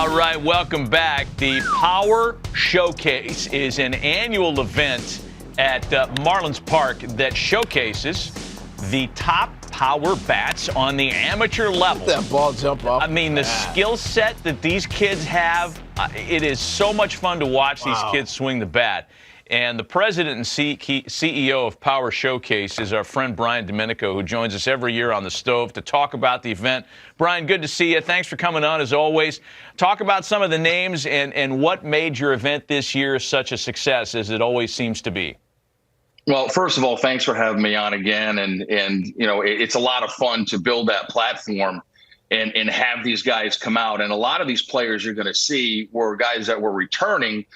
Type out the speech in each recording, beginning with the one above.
All right, welcome back. The Power Showcase is an annual event at Marlins Park that showcases the top power bats on the amateur level. Let that ball jump off. I mean, the skill set that these kids have, it is so much fun to watch these kids swing the bat. And the president and CEO of Power Showcase is our friend Brian Domenico, who joins us every year on the stove to talk about the event. Brian, good to see you. Thanks for coming on, as always. Talk about some of the names and what made your event this year such a success, as it always seems to be. Well, first of all, thanks for having me on again. And you know, it's a lot of fun to build that platform and have these guys come out. And a lot of these players you're going to see were guys that were returning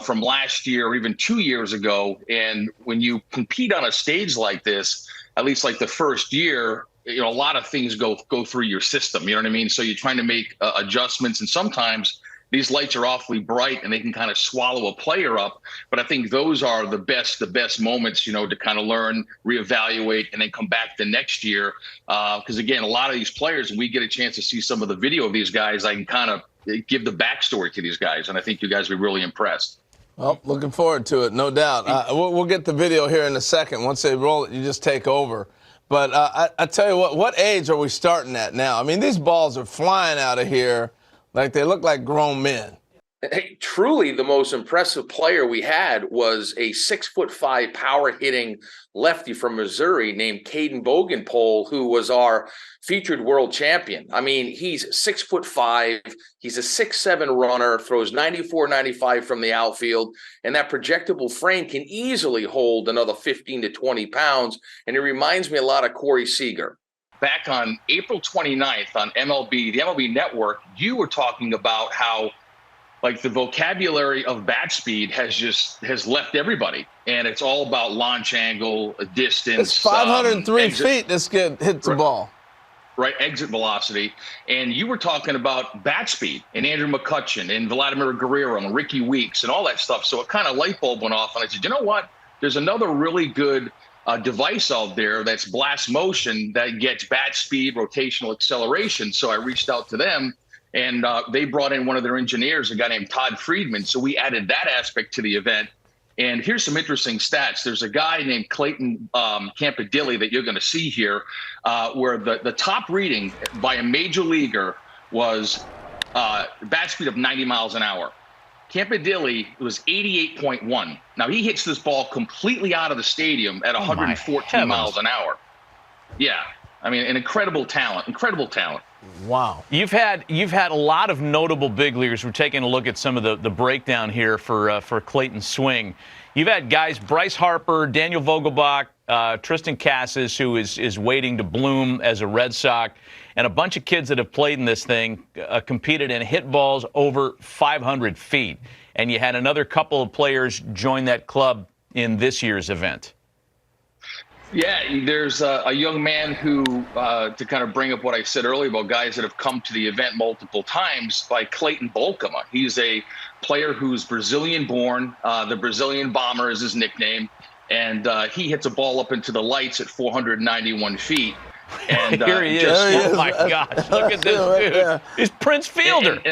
from last year or even 2 years ago. And when you compete on a stage like this, at least like the first year, you know, a lot of things go through your system. You know what I mean? So you're trying to make adjustments, and sometimes these lights are awfully bright and they can kind of swallow a player up. But I think those are the best moments, you know, to kind of learn, reevaluate, and then come back the next year. Because again, a lot of these players, when we get a chance to see some of the video of these guys, I can kind of give the backstory to these guys, and I think you guys will be really impressed. Well, looking forward to it, no doubt. We'll get the video here in a second. Once they roll it, you just take over. But I tell you what age are we starting at now? I mean, these balls are flying out of here like they look like grown men. Hey, truly the most impressive player we had was a 6'5" power hitting lefty from Missouri named Jayden Novak, who was our featured world champion. I mean, he's 6'5", he's a 6'7" runner, throws 94, 95 from the outfield, and that projectable frame can easily hold another 15 to 20 pounds. And it reminds me a lot of Corey Seager. Back on April 29th on the MLB Network, you were talking about how like the vocabulary of bat speed has left everybody, and it's all about launch angle, distance. It's 503 feet this kid hits the ball. Right, exit velocity. And you were talking about bat speed and Andrew McCutchen and Vladimir Guerrero and Ricky Weeks and all that stuff. So it kind of light bulb went off, and I said, you know what? There's another really good device out there that's blast motion that gets bat speed, rotational acceleration. So I reached out to them. And they brought in one of their engineers, a guy named Todd Friedman. So we added that aspect to the event. And here's some interesting stats. There's a guy named Clayton Campadilli that you're going to see here, where the top reading by a major leaguer was bat speed of 90 miles an hour. Campadilli was 88.1. Now, he hits this ball completely out of the stadium at 114 miles an hour. Yeah. I mean, an incredible talent. Wow. You've had a lot of notable big leaguers. We're taking a look at some of the breakdown here for Clayton's swing. You've had guys, Bryce Harper, Daniel Vogelbach, Tristan Casas, who is waiting to bloom as a Red Sox, and a bunch of kids that have played in this thing, competed and hit balls over 500 feet. And you had another couple of players join that club in this year's event. Yeah, there's a young man who, to kind of bring up what I said earlier about guys that have come to the event multiple times, by Clayton Bolkema. He's a player who's Brazilian-born. The Brazilian Bomber is his nickname. And he hits a ball up into the lights at 491 feet. And here he is. Oh, my gosh. Look at this dude. He's Prince Fielder.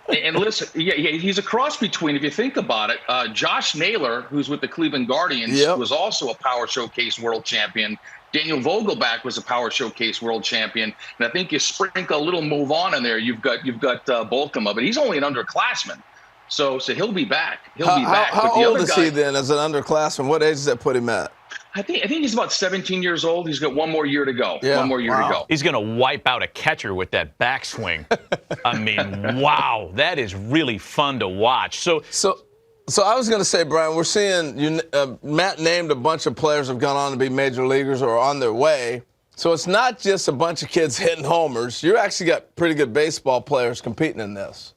And listen, yeah, he's a cross between, if you think about it, Josh Naylor, who's with the Cleveland Guardians, was also a Power Showcase world champion. Daniel Vogelbach was a Power Showcase world champion. And I think you sprinkle a little move on in there, you've got Bolkema, but he's only an underclassman. So he'll be back. How old is he then as an underclassman? What age does that put him at? I think he's about 17 years old. He's got one more year to go. Yeah. One more year to go. He's going to wipe out a catcher with that backswing. I mean, wow, that is really fun to watch. So I was going to say, Brian, we're seeing Matt named a bunch of players have gone on to be major leaguers or are on their way. So it's not just a bunch of kids hitting homers. You actually got pretty good baseball players competing in this.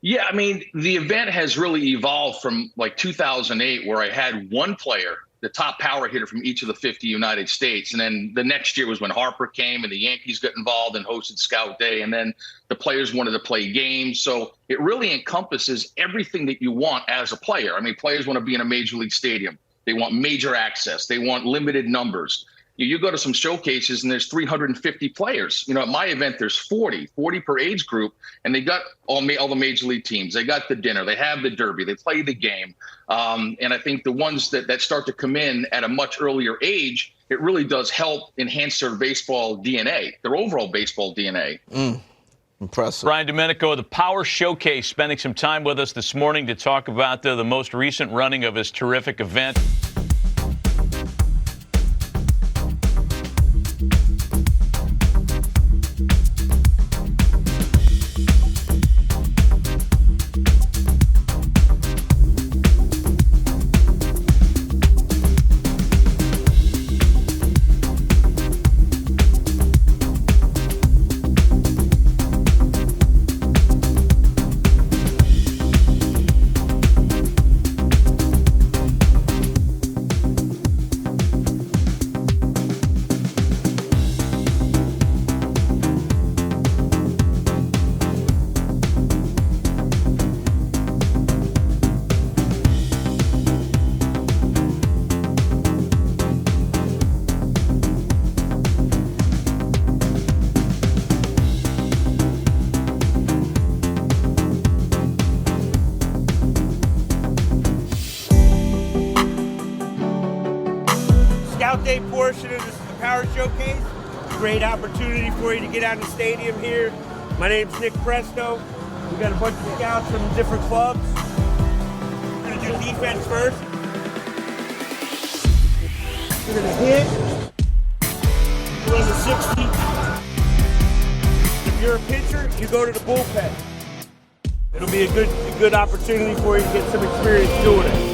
Yeah, I mean, the event has really evolved from like 2008, where I had one player, the top power hitter from each of the 50 United States. And then the next year was when Harper came and the Yankees got involved and hosted Scout Day. And then the players wanted to play games. So it really encompasses everything that you want as a player. I mean, players want to be in a major league stadium. They want major access. They want limited numbers. You go to some showcases and there's 350 players. At my event, there's 40 per age group, and they got all the major league teams. They got the dinner, they have the derby, they play the game. And I think the ones that start to come in at a much earlier age, it really does help enhance their baseball DNA, their overall baseball DNA. Impressive. Brian Domenico of the Power Showcase spending some time with us this morning to talk about the most recent running of his terrific event. Scout Day portion of this is the Power Showcase. Great opportunity for you to get out in the stadium here. My name's Nick Presto. We got a bunch of scouts from different clubs. We're gonna do defense first. We're gonna hit. Run the 60. If you're a pitcher, you go to the bullpen. It'll be a good opportunity for you to get some experience doing it.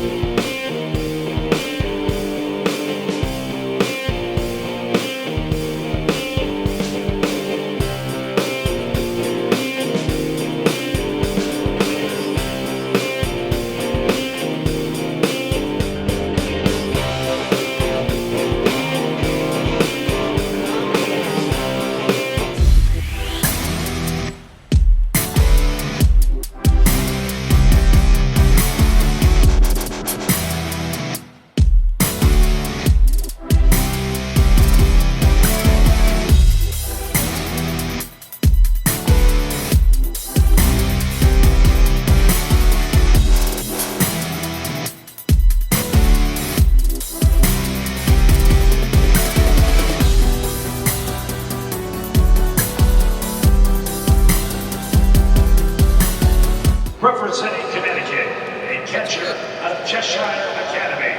Representing Connecticut, a catcher out of Cheshire Academy.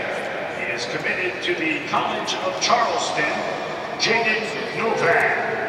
He is committed to the College of Charleston, Jayden Novak